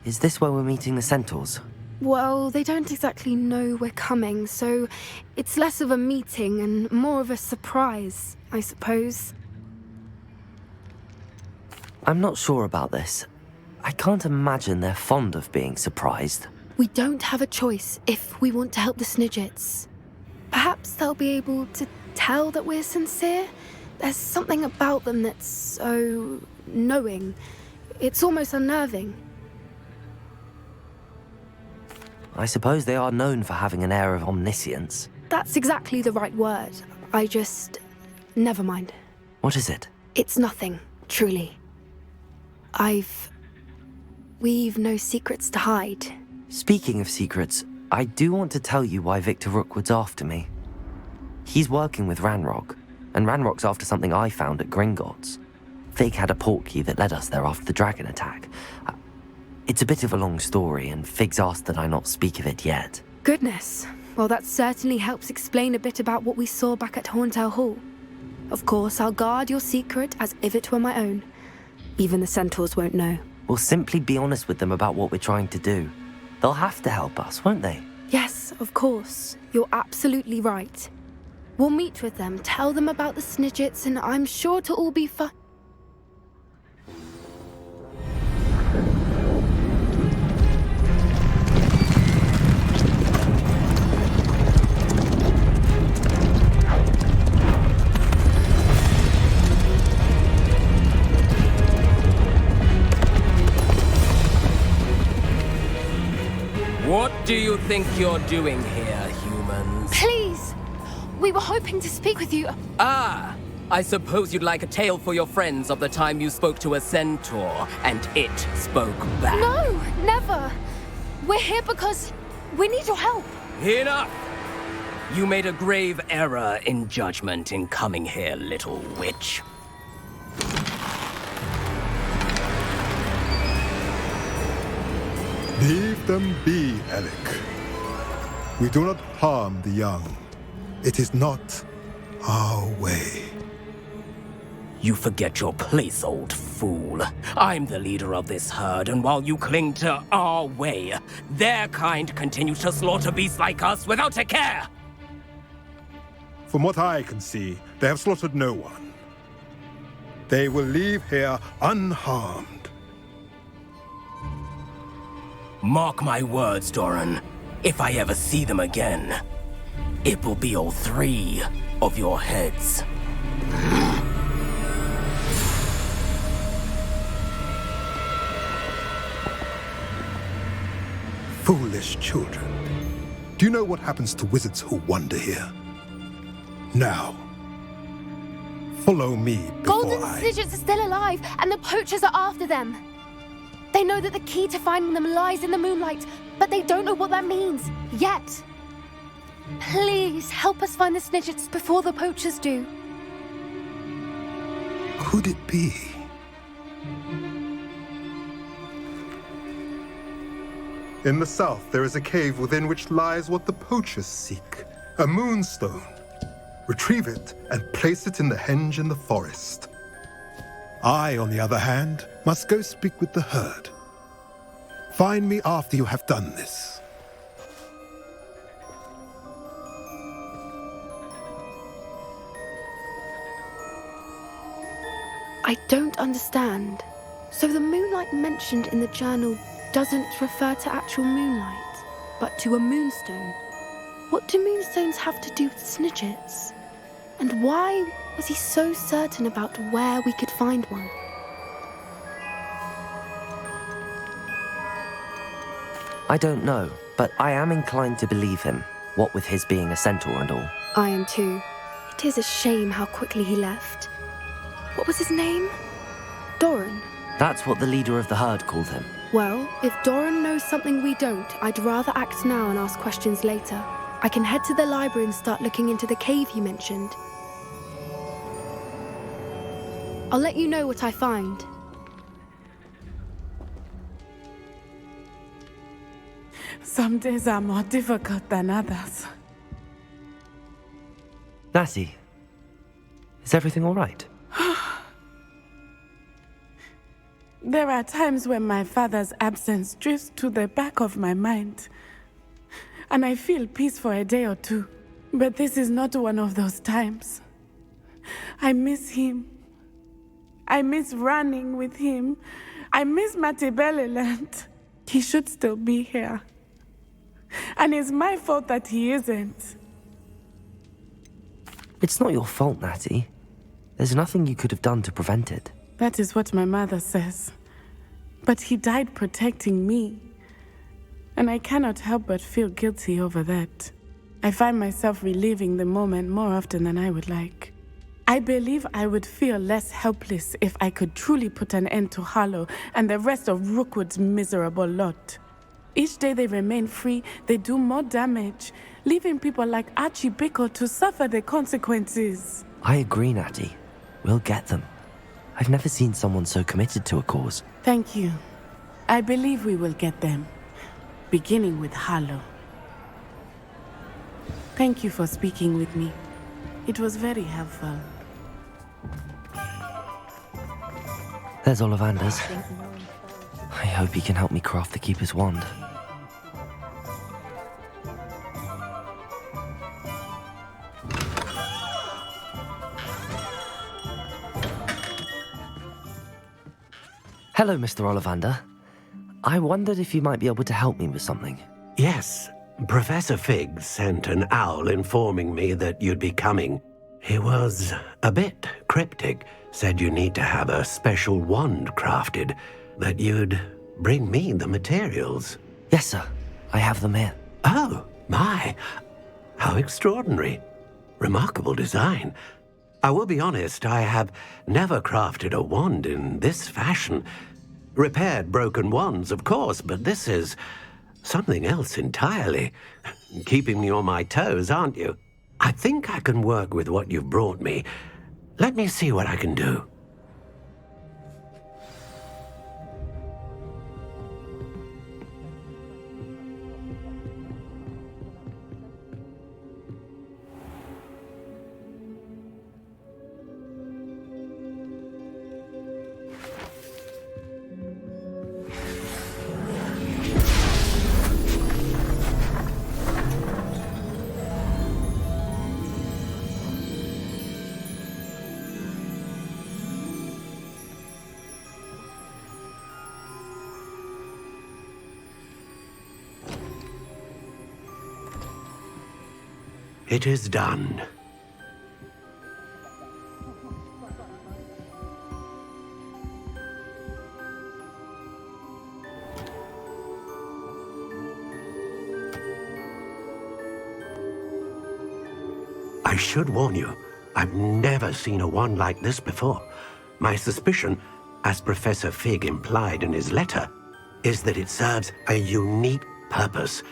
Is this where we're meeting the centaurs? Well, they don't exactly know we're coming, so it's less of a meeting and more of a surprise, I suppose. I'm not sure about this. I can't imagine they're fond of being surprised. We don't have a choice if we want to help the Snidgets. Perhaps they'll be able to tell that we're sincere. There's something about them that's so knowing. It's almost unnerving. I suppose they are known for having an air of omniscience. That's exactly the right word. Never mind. What is it? It's nothing, truly. We've no secrets to hide. Speaking of secrets, I do want to tell you why Victor Rookwood's after me. He's working with Ranrock, and Ranrock's after something I found at Gringotts. Fig had a portkey that led us there after the dragon attack. It's a bit of a long story, and Fig's asked that I not speak of it yet. Goodness. Well, that certainly helps explain a bit about what we saw back at Horntail Hall. Of course, I'll guard your secret as if it were my own. Even the centaurs won't know. We'll simply be honest with them about what we're trying to do. They'll have to help us, won't they? Yes, of course. You're absolutely right. We'll meet with them, tell them about the Snidgets, and I'm sure it'll all be fun. What do you think you're doing here, humans? Please! We were hoping to speak with you. Ah! I suppose you'd like a tale for your friends of the time you spoke to a centaur, and it spoke back. No, never! We're here because we need your help. Enough! You made a grave error in judgment in coming here, little witch. Leave them be, Alec. We do not harm the young. It is not our way. You forget your place, old fool. I'm the leader of this herd, and while you cling to our way, their kind continue to slaughter beasts like us without a care! From what I can see, they have slaughtered no one. They will leave here unharmed. Mark my words, Doran. If I ever see them again, it will be all 3 of your heads. Foolish children. Do you know what happens to wizards who wander here? Now, follow me before Golden Snidgets are still alive, and the poachers are after them. They know that the key to finding them lies in the moonlight, but they don't know what that means, yet. Please, help us find the Snidgets before the poachers do. Could it be? In the south, there is a cave within which lies what the poachers seek. A moonstone. Retrieve it and place it in the henge in the forest. I, on the other hand, must go speak with the herd. Find me after you have done this. I don't understand. So the moonlight mentioned in the journal doesn't refer to actual moonlight, but to a moonstone. What do moonstones have to do with Snidgets? And why was he so certain about where we could find one? I don't know, but I am inclined to believe him, what with his being a centaur and all. I am too. It is a shame how quickly he left. What was his name? Doran. That's what the leader of the herd called him. Well, if Doran knows something we don't, I'd rather act now and ask questions later. I can head to the library and start looking into the cave you mentioned. I'll let you know what I find. Some days are more difficult than others. There are times when my father's absence drifts to the back of my mind, and I feel peace for a day or two. But this is not one of those times. I miss him. I miss running with him. I miss Matibeleland. He should still be here. And it's my fault that he isn't. It's not your fault, Natty. There's nothing you could have done to prevent it. That is what my mother says. But he died protecting me. And I cannot help but feel guilty over that. I find myself reliving the moment more often than I would like. I believe I would feel less helpless if I could truly put an end to Harlow and the rest of Rookwood's miserable lot. Each day they remain free, they do more damage, leaving people like Archie Bickle to suffer the consequences. I agree, Natty. We'll get them. I've never seen someone so committed to a cause. Thank you. I believe we will get them, beginning with Harlow. Thank you for speaking with me. It was very helpful. There's Ollivander's. I hope he can help me craft the Keeper's wand. Hello, Mr. Ollivander. I wondered if you might be able to help me with something. Yes, Professor Fig sent an owl informing me that you'd be coming. He was a bit cryptic, said you need to have a special wand crafted, that you'd bring me the materials. Yes, sir. I have them here. Oh, my. How extraordinary. Remarkable design. I will be honest, I have never crafted a wand in this fashion. Repaired broken wands, of course, but this is something else entirely. Keeping me on my toes, aren't you? I think I can work with what you've brought me. Let me see what I can do. It is done. I should warn you, I've never seen a wand like this before. My suspicion, as Professor Fig implied in his letter, is that it serves a unique purpose.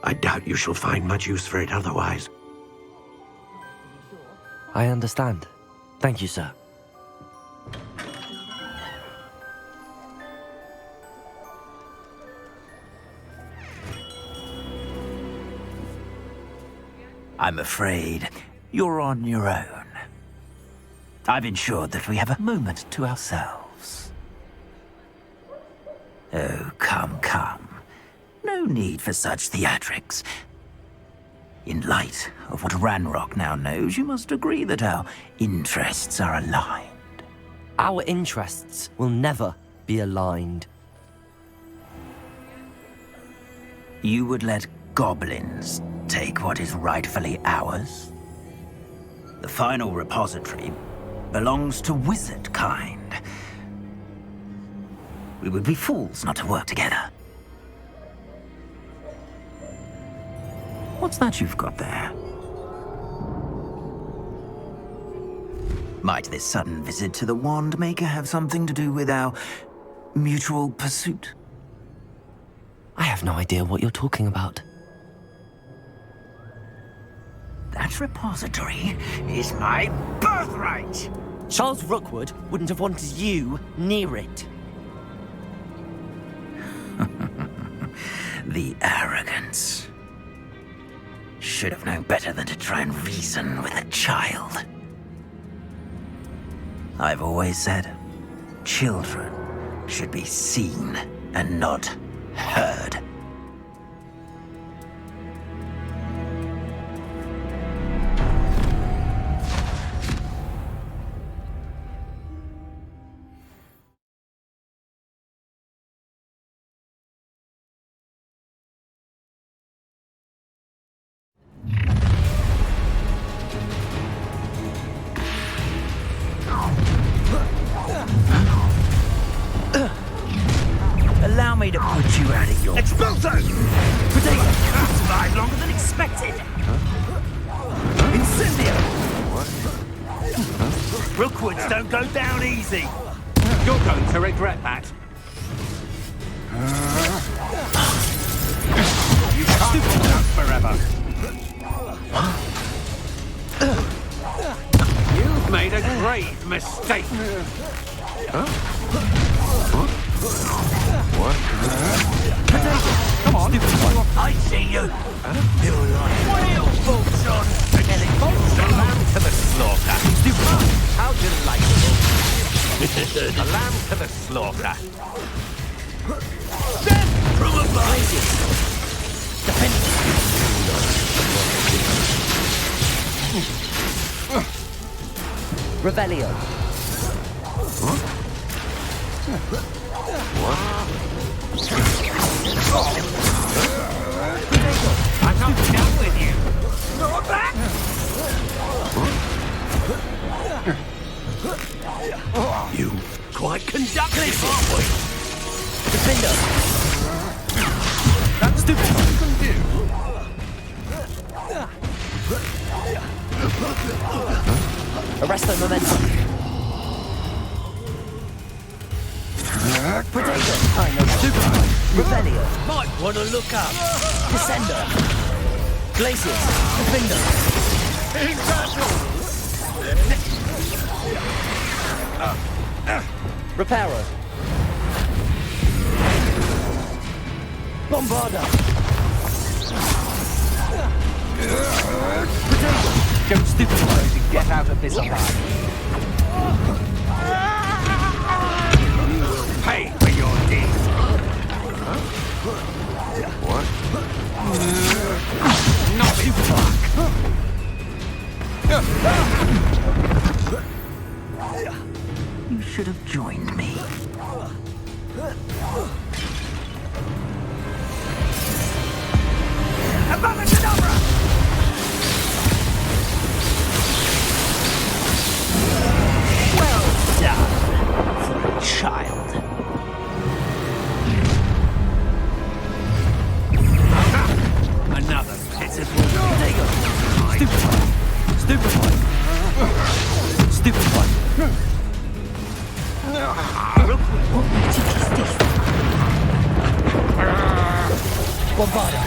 I doubt you shall find much use for it otherwise. I understand. Thank you, sir. I'm afraid you're on your own. I've ensured that we have a moment to ourselves. Oh, come, come. No need for such theatrics. In light of what Ranrock now knows, you must agree that our interests are aligned. Our interests will never be aligned. You would let goblins take what is rightfully ours? The final repository belongs to wizard kind. We would be fools not to work together. What's that you've got there? Might this sudden visit to the Wand Maker have something to do with our mutual pursuit? I have no idea what you're talking about. That repository is my birthright! Charles Rookwood wouldn't have wanted you near it. The arrogance. Should have known better than to try and reason with a child. I've always said, children should be seen and not heard. Allow me to put you out of your... Expulso! Potato! Survived longer than expected! Incendio! Rookwoods don't go down easy! You're going to regret that. You can't hold out forever. You've made a grave mistake. Come on. I see you! You're like... What are your thoughts on... A lamb to the slaughter. How delightful! A lamb to the slaughter. From above! Revelio. I'm not done with you. Not back! You Quite conducted! Defender. That's stupid. You can do. Arresto momentum. Potato. I know. Revelio. Might want to look up! Descender. Glacius. Defender. Reparo. Bombarda. Go stupid and get out of this alive. Pay for your deeds. What? Not you fuck. You should have joined me. Abracadabra! Well done for a child. Another pitiful. Stupid one. Stupid one. Stupid one. Bombarda.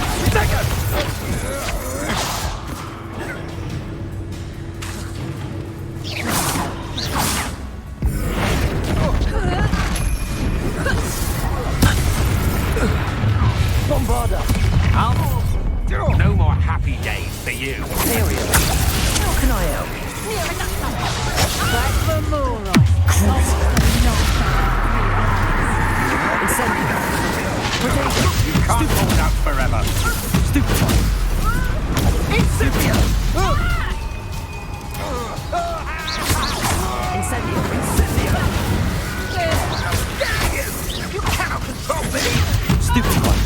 Bombarda. No more happy days for you. Imperial. How can I help? Back for more, right? Incendio. You can't hold out forever. Stupid one. Incendio. You cannot control me! Stupid one.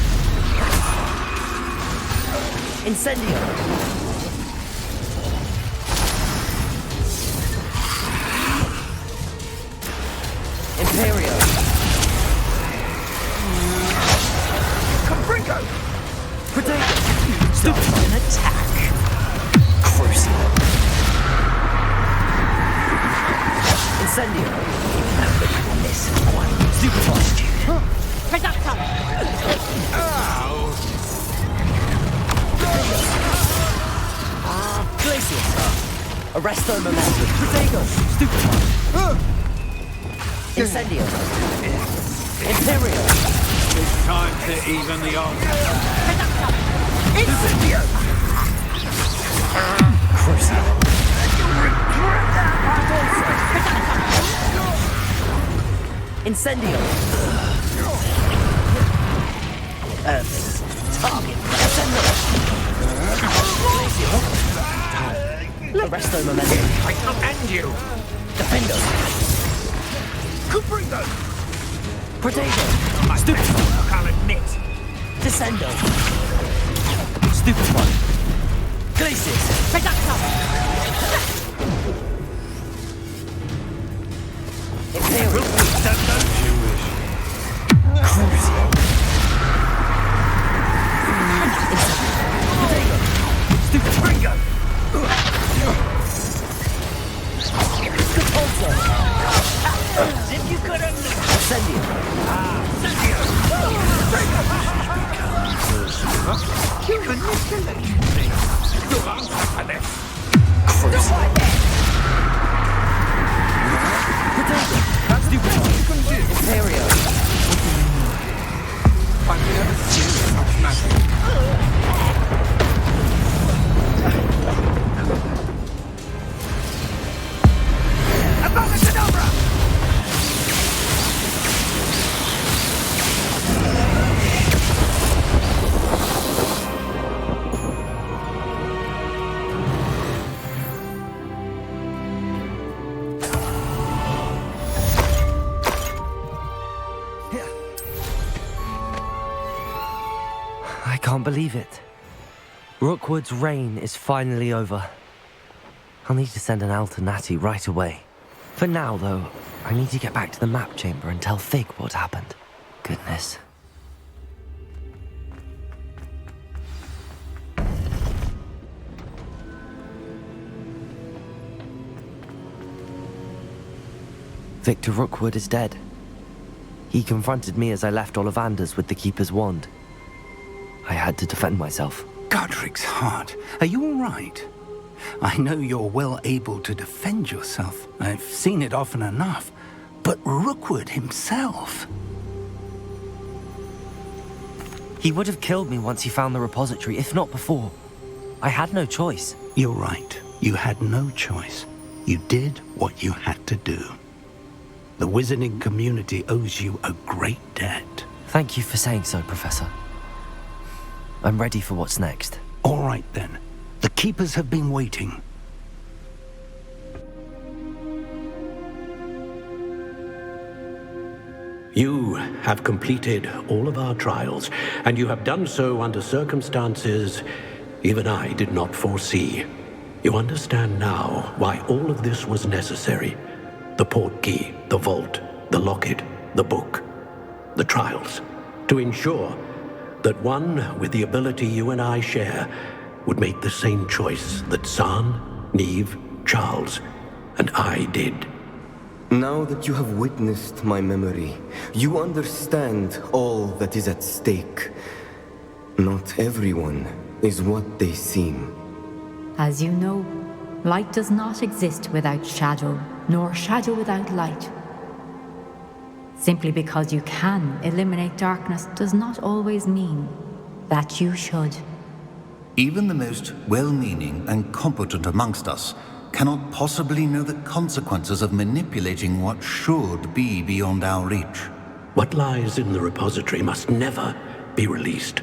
Incendio. Imperial. Capringo! Potato. Stupid an attack. Crucible. Incendio. This one. Stupid one. Reducto. Glacius. Arresto momentum. Potato. Stupid one. Incendio. Imperial. It's time to even the odds. Incendio! Crucible. Incendio. Target. Arresto momentum. I command you! Defendo. Cubrido! Potato. Stupid! I'll admit. Descendo. Stupid one. Glacius. Reducto. Imperial. Crucio. Potato. Stupid Springo. Repulsor. If you could have... Ascendio. You manipulate me! You'll answer for this! Potato. Stupid one. You can do. Imperial. I've never seen such magic. Abracadabra! I can't believe it. Rookwood's reign is finally over. I'll need to send an Alternati right away. For now, though, I need to get back to the map chamber and tell Fig what happened. Goodness. Victor Rookwood is dead. He confronted me as I left Ollivanders with the Keeper's wand. I had to defend myself. Godric's heart, are you all right? I know you're well able to defend yourself. I've seen it often enough. But Rookwood himself... He would have killed me once he found the repository, if not before. I had no choice. You're right. You had no choice. You did what you had to do. The wizarding community owes you a great debt. Thank you for saying so, Professor. I'm ready for what's next. All right, then. The Keepers have been waiting. You have completed all of our trials, and you have done so under circumstances even I did not foresee. You understand now why all of this was necessary. The portkey, the vault, the locket, the book, the trials. To ensure that one with the ability you and I share would make the same choice that San, Neve, Charles, and I did. Now that you have witnessed my memory, you understand all that is at stake. Not everyone is what they seem. As you know, light does not exist without shadow, nor shadow without light. Simply because you can eliminate darkness does not always mean that you should. Even the most well-meaning and competent amongst us cannot possibly know the consequences of manipulating what should be beyond our reach. What lies in the repository must never be released.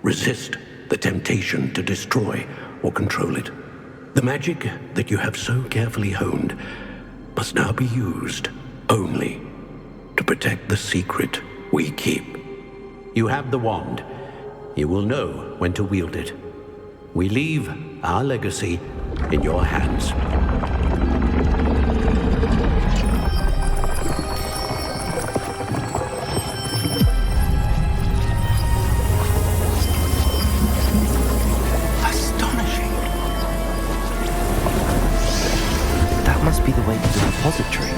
Resist the temptation to destroy or control it. The magic that you have so carefully honed must now be used only to protect the secret we keep. You have the wand. You will know when to wield it. We leave our legacy in your hands. Astonishing. That must be the way to the repository.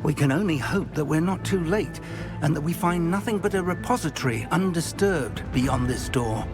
We can only hope that we're not too late, and that we find nothing but a repository undisturbed beyond this door.